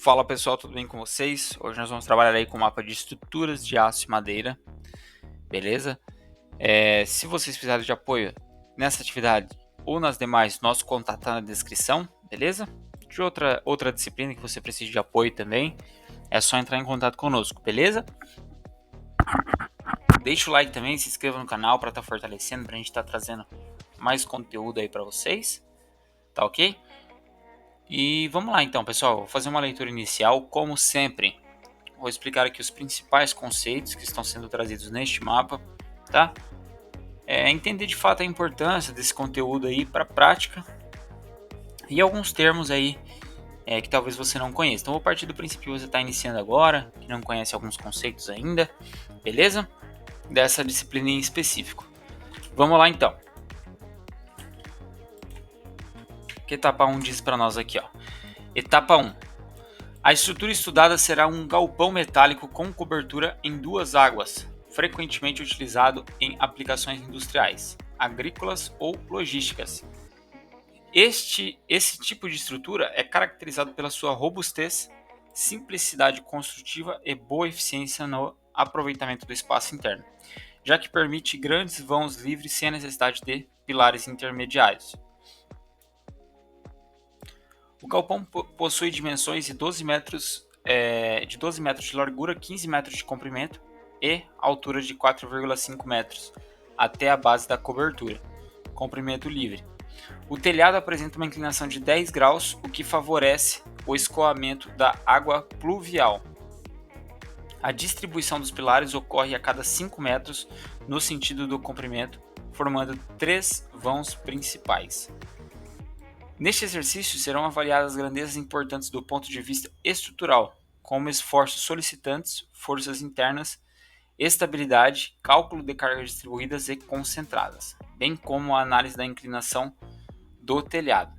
Fala pessoal, tudo bem com vocês? Hoje nós vamos trabalhar aí com o mapa de estruturas de aço e madeira, beleza? Se vocês precisarem de apoio nessa atividade ou nas demais, nosso contato está na descrição, beleza? De outra disciplina que você precise de apoio também, é só entrar em contato conosco, beleza? Deixa o like também, se inscreva no canal para estar fortalecendo, para a gente estar trazendo mais conteúdo aí para vocês, tá ok? E vamos lá então, pessoal, vou fazer uma leitura inicial, como sempre. Vou explicar aqui os principais conceitos que estão sendo trazidos neste mapa, tá? Entender de fato a importância desse conteúdo aí para a prática e alguns termos aí que talvez você não conheça. Então vou partir do princípio que você está iniciando agora, que não conhece alguns conceitos ainda, beleza? Dessa disciplina em específico. Vamos lá então. O que etapa 1 diz para nós aqui, ó? Etapa 1. A estrutura estudada será um galpão metálico com cobertura em duas águas, frequentemente utilizado em aplicações industriais, agrícolas ou logísticas. Esse tipo de estrutura é caracterizado pela sua robustez, simplicidade construtiva e boa eficiência no aproveitamento do espaço interno, já que permite grandes vãos livres sem a necessidade de pilares intermediários. O galpão possui dimensões de 12 metros de largura, 15 metros de comprimento e altura de 4,5 metros até a base da cobertura, comprimento livre. O telhado apresenta uma inclinação de 10 graus, o que favorece o escoamento da água pluvial. A distribuição dos pilares ocorre a cada 5 metros no sentido do comprimento, formando 3 vãos principais. Neste exercício serão avaliadas grandezas importantes do ponto de vista estrutural, como esforços solicitantes, forças internas, estabilidade, cálculo de cargas distribuídas e concentradas, bem como a análise da inclinação do telhado.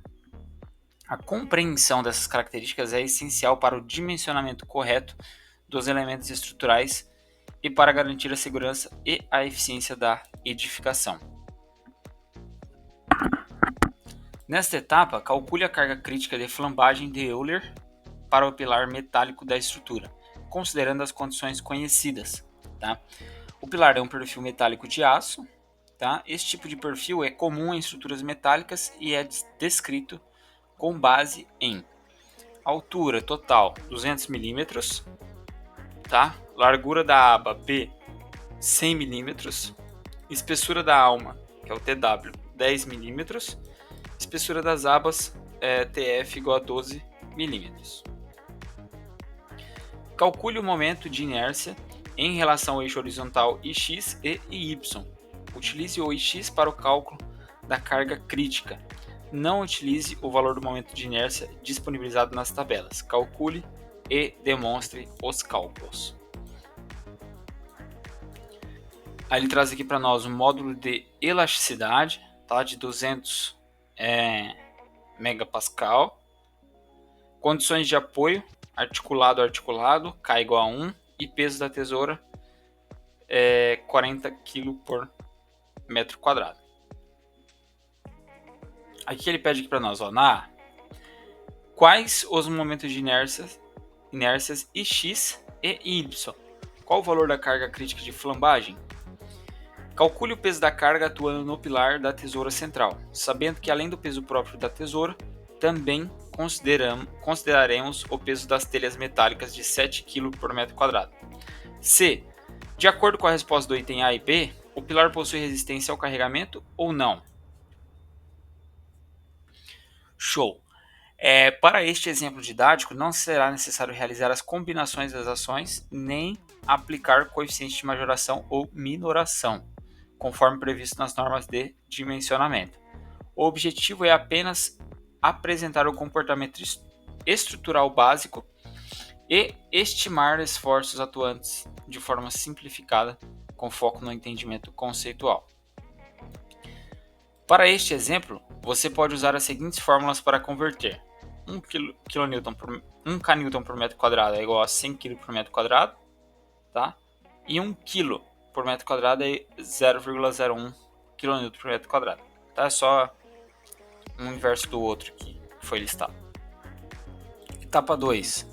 A compreensão dessas características é essencial para o dimensionamento correto dos elementos estruturais e para garantir a segurança e a eficiência da edificação. Nesta etapa, calcule a carga crítica de flambagem de Euler para o pilar metálico da estrutura, considerando as condições conhecidas. Tá? O pilar é um perfil metálico de aço. Tá? Este tipo de perfil é comum em estruturas metálicas e é descrito com base em altura total 200 mm, tá? Largura da aba B 100 mm, espessura da alma, que é o TW, 10 mm, espessura das abas TF igual a 12 mm. Calcule o momento de inércia em relação ao eixo horizontal IX e Y. Utilize o IX para o cálculo da carga crítica. Não utilize o valor do momento de inércia disponibilizado nas tabelas. Calcule e demonstre os cálculos. Aí ele traz aqui para nós um módulo de elasticidade, tá, de 200 megapascal. Condições de apoio, articulado, K igual a 1. E peso da tesoura 40 kg por metro quadrado. Aqui ele pede aqui para nós, ó, na A, quais os momentos de inércias X e Y? Qual o valor da carga crítica de flambagem? Calcule o peso da carga atuando no pilar da tesoura central, sabendo que além do peso próprio da tesoura, também consideraremos o peso das telhas metálicas de 7 kg por metro quadrado. C. De acordo com a resposta do item A e B, o pilar possui resistência ao carregamento ou não? Show! Para este exemplo didático, não será necessário realizar as combinações das ações, nem aplicar coeficiente de majoração ou minoração, conforme previsto nas normas de dimensionamento. O objetivo é apenas apresentar o comportamento estrutural básico e estimar esforços atuantes de forma simplificada, com foco no entendimento conceitual. Para este exemplo, você pode usar as seguintes fórmulas para converter. 1 kN por metro quadrado é igual a 100 kg por metro quadrado, tá? E 1 kg por metro quadrado é 0,01 kN por metro quadrado. Tá? É só um inverso do outro que foi listado. Etapa 2.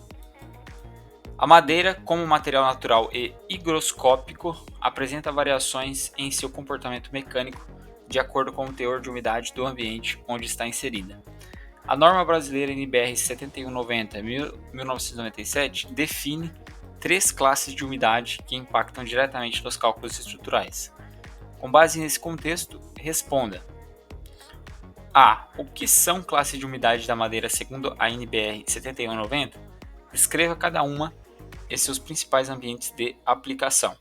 A madeira, como material natural e higroscópico, apresenta variações em seu comportamento mecânico de acordo com o teor de umidade do ambiente onde está inserida. A norma brasileira NBR 7190/1997 define 3 classes de umidade que impactam diretamente nos cálculos estruturais. Com base nesse contexto, responda: A. O que são classes de umidade da madeira segundo a NBR 7190? Descreva cada uma e seus principais ambientes de aplicação.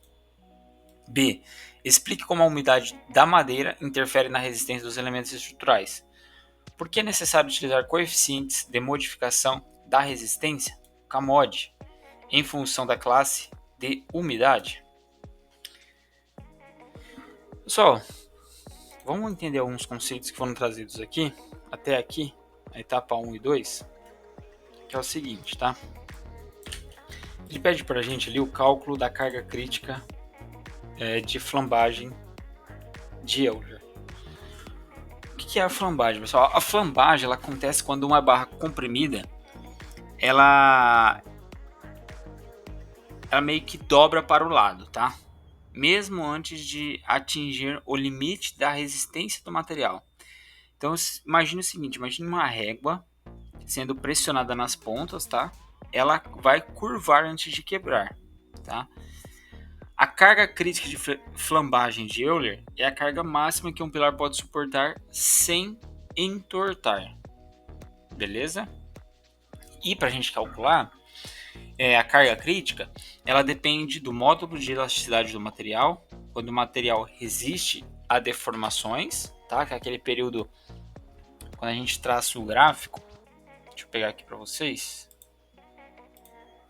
B. Explique como a umidade da madeira interfere na resistência dos elementos estruturais. Por que é necessário utilizar coeficientes de modificação da resistência, CAMOD, em função da classe de umidade? Pessoal, vamos entender alguns conceitos que foram trazidos aqui, até aqui, a etapa 1 e 2, que é o seguinte, tá? Ele pede para a gente ali o cálculo da carga crítica de flambagem de Euler. O que é a flambagem, pessoal? A flambagem ela acontece quando uma barra comprimida ela meio que dobra para o lado, tá? Mesmo antes de atingir o limite da resistência do material. Então, imagine o seguinte, imagine uma régua sendo pressionada nas pontas, tá? Ela vai curvar antes de quebrar, tá? A carga crítica de flambagem de Euler é a carga máxima que um pilar pode suportar sem entortar, beleza? E para a gente calcular, a carga crítica, ela depende do módulo de elasticidade do material, quando o material resiste a deformações, tá? Que é aquele período quando a gente traça o gráfico. Deixa eu pegar aqui para vocês.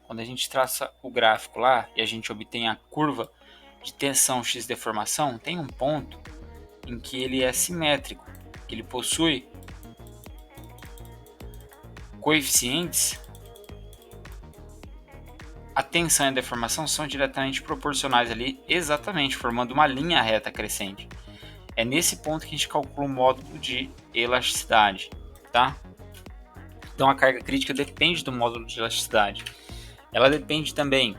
Quando a gente traça o gráfico lá e a gente obtém a curva de tensão x deformação, tem um ponto em que ele é simétrico, que ele possui coeficientes. A tensão e a deformação são diretamente proporcionais ali, exatamente, formando uma linha reta crescente. É nesse ponto que a gente calcula o módulo de elasticidade, tá? Então a carga crítica depende do módulo de elasticidade. Ela depende também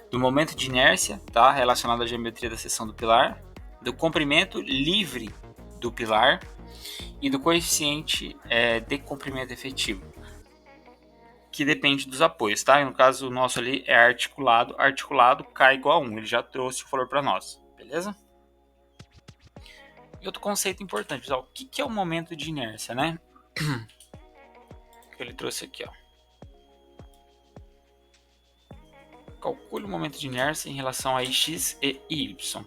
do momento de inércia, tá? Relacionado à geometria da seção do pilar, do comprimento livre do pilar e do coeficiente de comprimento efetivo, que depende dos apoios, tá? E no caso nosso ali é articulado, articulado K igual a 1, ele já trouxe o valor para nós, beleza? E outro conceito importante, pessoal, o que é o momento de inércia, né? Que ele trouxe aqui, ó. Calcule o momento de inércia em relação a x e y.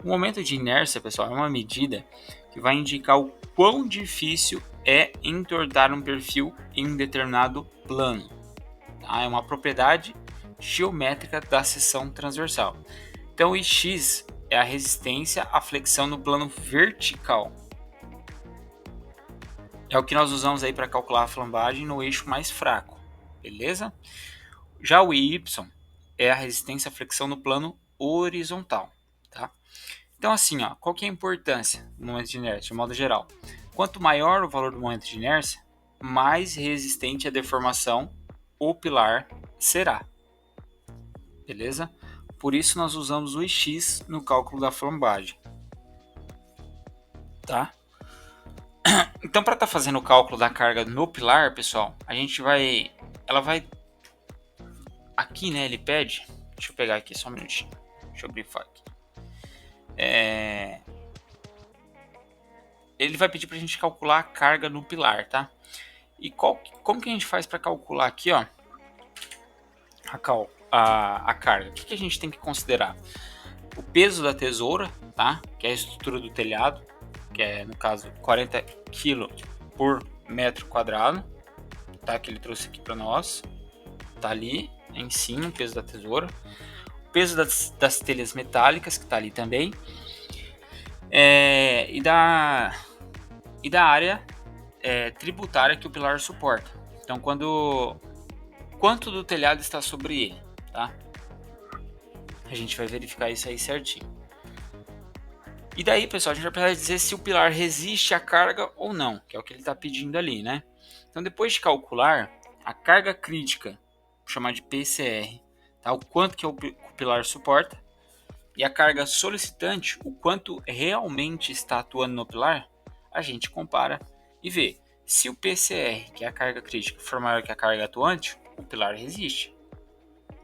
O momento de inércia, pessoal, é uma medida que vai indicar o quão difícil é entortar um perfil em um determinado plano. Tá? É uma propriedade geométrica da seção transversal. Então, Ix é a resistência à flexão no plano vertical. É o que nós usamos aí para calcular a flambagem no eixo mais fraco, beleza? Já o Y é a resistência à flexão no plano horizontal, tá? Então assim, ó, qual que é a importância do momento de inércia, de modo geral? Quanto maior o valor do momento de inércia, mais resistente à deformação o pilar será, beleza? Por isso nós usamos o Ix no cálculo da flambagem, tá? Então para estar fazendo o cálculo da carga no pilar, pessoal, ela vai aqui, né, ele pede, deixa eu pegar aqui só um minutinho, deixa eu grifar aqui. Ele vai pedir para a gente calcular a carga no pilar, tá? E como que a gente faz para calcular aqui, ó, a carga? O que a gente tem que considerar? O peso da tesoura, tá? Que é a estrutura do telhado, que é, no caso, 40 kg por metro quadrado, tá? Que ele trouxe aqui para nós, tá ali em cima, o peso da tesoura. O peso das telhas metálicas, que tá ali também. E da área tributária que o pilar suporta. Então, quanto do telhado está sobre ele, tá? A gente vai verificar isso aí certinho. E daí, pessoal, a gente vai precisar dizer se o pilar resiste à carga ou não, que é o que ele está pedindo ali, né? Então, depois de calcular a carga crítica chamar de PCR, tá? O quanto que o pilar suporta. E a carga solicitante, o quanto realmente está atuando no pilar, a gente compara e vê. Se o PCR, que é a carga crítica, for maior que a carga atuante, o pilar resiste.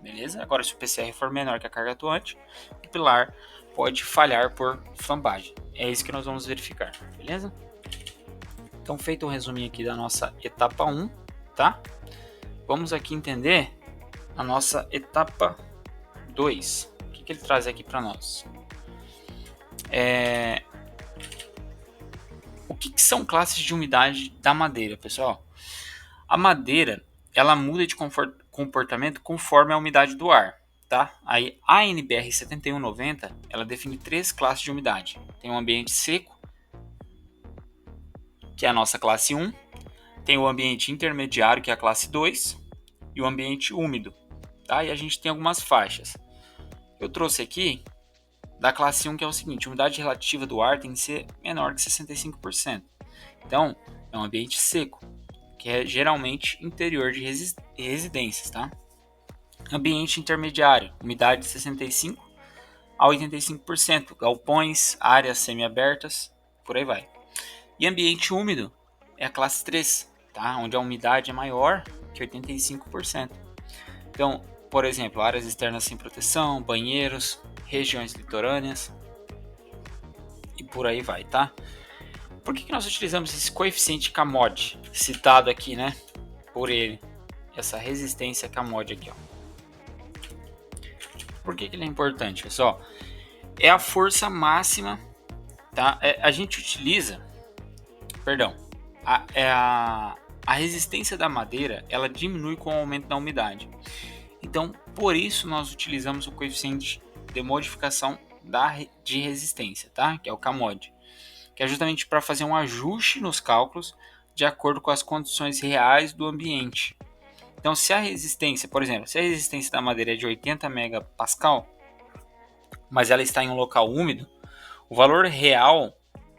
Beleza? Agora, se o PCR for menor que a carga atuante, o pilar pode falhar por flambagem. É isso que nós vamos verificar, beleza? Então, feito o resuminho aqui da nossa etapa 1, tá? Vamos aqui entender a nossa etapa 2. O que ele traz aqui para nós? O que são classes de umidade da madeira, pessoal? A madeira, ela muda de comportamento conforme a umidade do ar, tá? Aí a NBR 7190, ela define 3 classes de umidade. Tem o ambiente seco, que é a nossa classe 1, tem o ambiente intermediário, que é a classe 2, e o ambiente úmido, tá? E a gente tem algumas faixas. Eu trouxe aqui da classe 1, que é o seguinte: a umidade relativa do ar tem que ser menor que 65%. Então, é um ambiente seco, que é geralmente interior de residências, tá? Ambiente intermediário, umidade de 65% a 85%, galpões, áreas semiabertas, por aí vai. E ambiente úmido é a classe 3, tá? Onde a umidade é maior que 85%. Então, por exemplo, áreas externas sem proteção, banheiros, regiões litorâneas e por aí vai, tá? Por que nós utilizamos esse coeficiente CAMOD, citado aqui, né, por ele, essa resistência CAMOD aqui, ó? Por que ele é importante, pessoal? É a força máxima, tá? A gente utiliza, perdão, a resistência da madeira, ela diminui com o aumento da umidade. Então, por isso nós utilizamos o coeficiente de modificação de resistência, tá? Que é o CAMOD, que é justamente para fazer um ajuste nos cálculos de acordo com as condições reais do ambiente. Então, se a resistência, por exemplo, se a resistência da madeira é de 80 megapascal, mas ela está em um local úmido, o valor real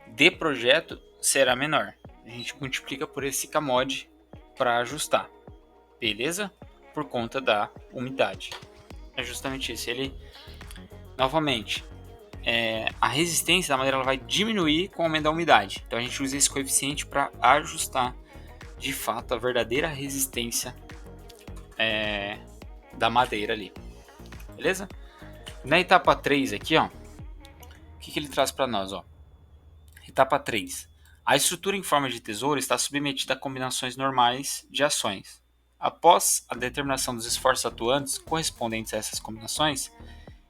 de projeto será menor. A gente multiplica por esse CAMOD para ajustar, beleza? Por conta da umidade. É justamente isso. Ele, novamente, a resistência da madeira ela vai diminuir com o aumento da umidade. Então a gente usa esse coeficiente para ajustar de fato a verdadeira resistência da madeira ali. Beleza? Na etapa 3 aqui, ó, o que ele traz para nós? Ó? Etapa 3. A estrutura em forma de tesouro está submetida a combinações normais de ações. Após a determinação dos esforços atuantes correspondentes a essas combinações,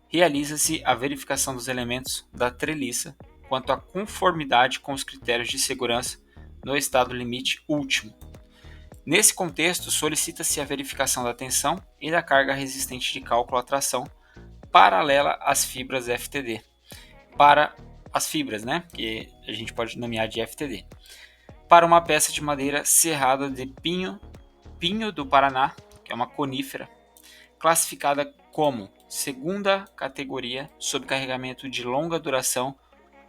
realiza-se a verificação dos elementos da treliça quanto à conformidade com os critérios de segurança no estado limite último. Nesse contexto, solicita-se a verificação da tensão e da carga resistente de cálculo à tração paralela às fibras FTD. Para as fibras, né, que a gente pode nomear de FTD. Para uma peça de madeira serrada de pinho do Paraná, que é uma conífera, classificada como segunda categoria sob carregamento de longa duração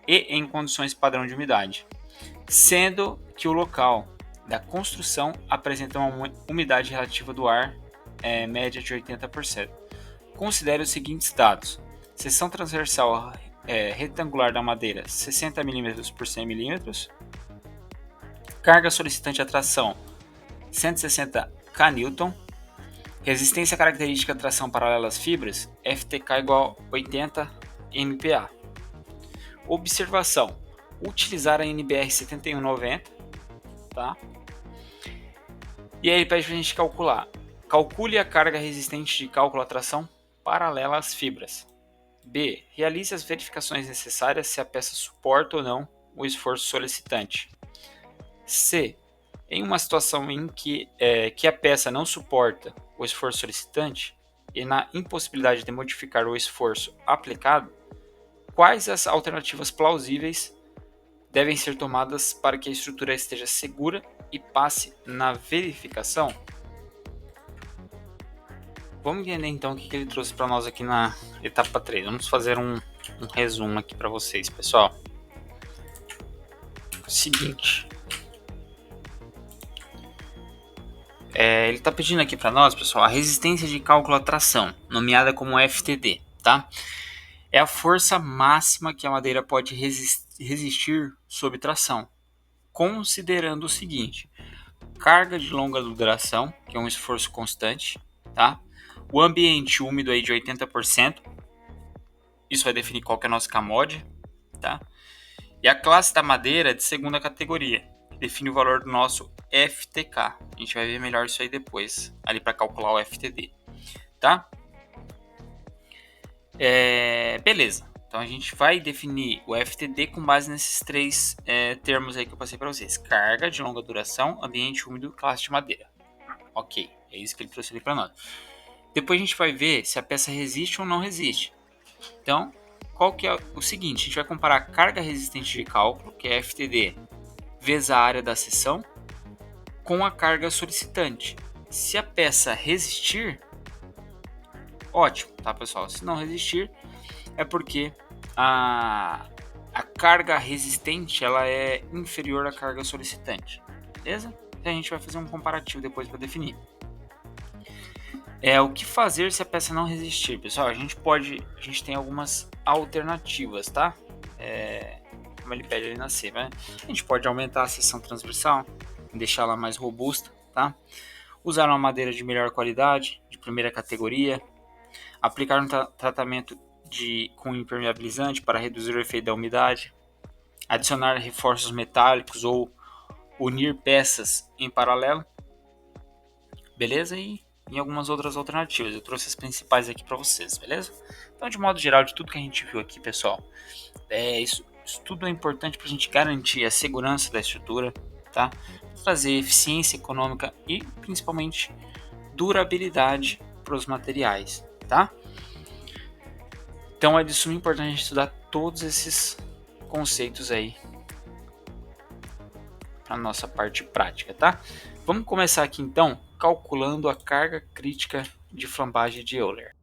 e em condições padrão de umidade, sendo que o local da construção apresenta uma umidade relativa do ar média de 80%. Considere os seguintes dados: seção transversal retangular da madeira 60 mm por 100 mm, carga solicitante à tração 160 kN, resistência característica à tração paralela às fibras, FTK igual a 80 MPa. Observação: utilizar a NBR 7190, tá? E aí ele pede para a gente calcular. Calcule a carga resistente de cálculo à tração paralela às fibras. B. Realize as verificações necessárias se a peça suporta ou não o esforço solicitante. C. Em uma situação em que a peça não suporta o esforço solicitante e na impossibilidade de modificar o esforço aplicado, quais as alternativas plausíveis devem ser tomadas para que a estrutura esteja segura e passe na verificação? Vamos entender então o que ele trouxe para nós aqui na etapa 3. Vamos fazer um resumo aqui para vocês, pessoal. Seguinte. Ele está pedindo aqui para nós, pessoal, a resistência de cálculo à tração, nomeada como FTD, tá? É a força máxima que a madeira pode resistir sob tração, considerando o seguinte: carga de longa duração, que é um esforço constante, tá? O ambiente úmido aí de 80%, isso vai definir qual que é a nossa CAMOD, tá? E a classe da madeira de segunda categoria, que define o valor do nosso FTK. A gente vai ver melhor isso aí depois, ali para calcular o FTD, tá? Beleza. Então a gente vai definir o FTD com base nesses três termos aí que eu passei para vocês: carga de longa duração, ambiente úmido, classe de madeira. Ok, é isso que ele trouxe ali para nós. Depois a gente vai ver se a peça resiste ou não resiste. Então, qual que é o seguinte? A gente vai comparar a carga resistente de cálculo, que é FTD, vezes a área da seção, com a carga solicitante. Se a peça resistir, ótimo, tá, pessoal? Se não resistir, é porque a carga resistente ela é inferior à carga solicitante, beleza? Então a gente vai fazer um comparativo depois para definir. O que fazer se a peça não resistir, pessoal? A gente tem algumas alternativas, tá? Como ele pede ali na C, né? A gente pode aumentar a seção transversal, deixá-la mais robusta, tá? Usar uma madeira de melhor qualidade, de primeira categoria, aplicar um tratamento com impermeabilizante para reduzir o efeito da umidade, adicionar reforços metálicos ou unir peças em paralelo, beleza? E algumas outras alternativas. Eu trouxe as principais aqui para vocês, beleza? Então, de modo geral, de tudo que a gente viu aqui, pessoal, isso tudo é importante para a gente garantir a segurança da estrutura, tá? Trazer eficiência econômica e, principalmente, durabilidade para os materiais, tá? Então é de suma importância a gente estudar todos esses conceitos aí para nossa parte prática, tá? Vamos começar aqui então calculando a carga crítica de flambagem de Euler.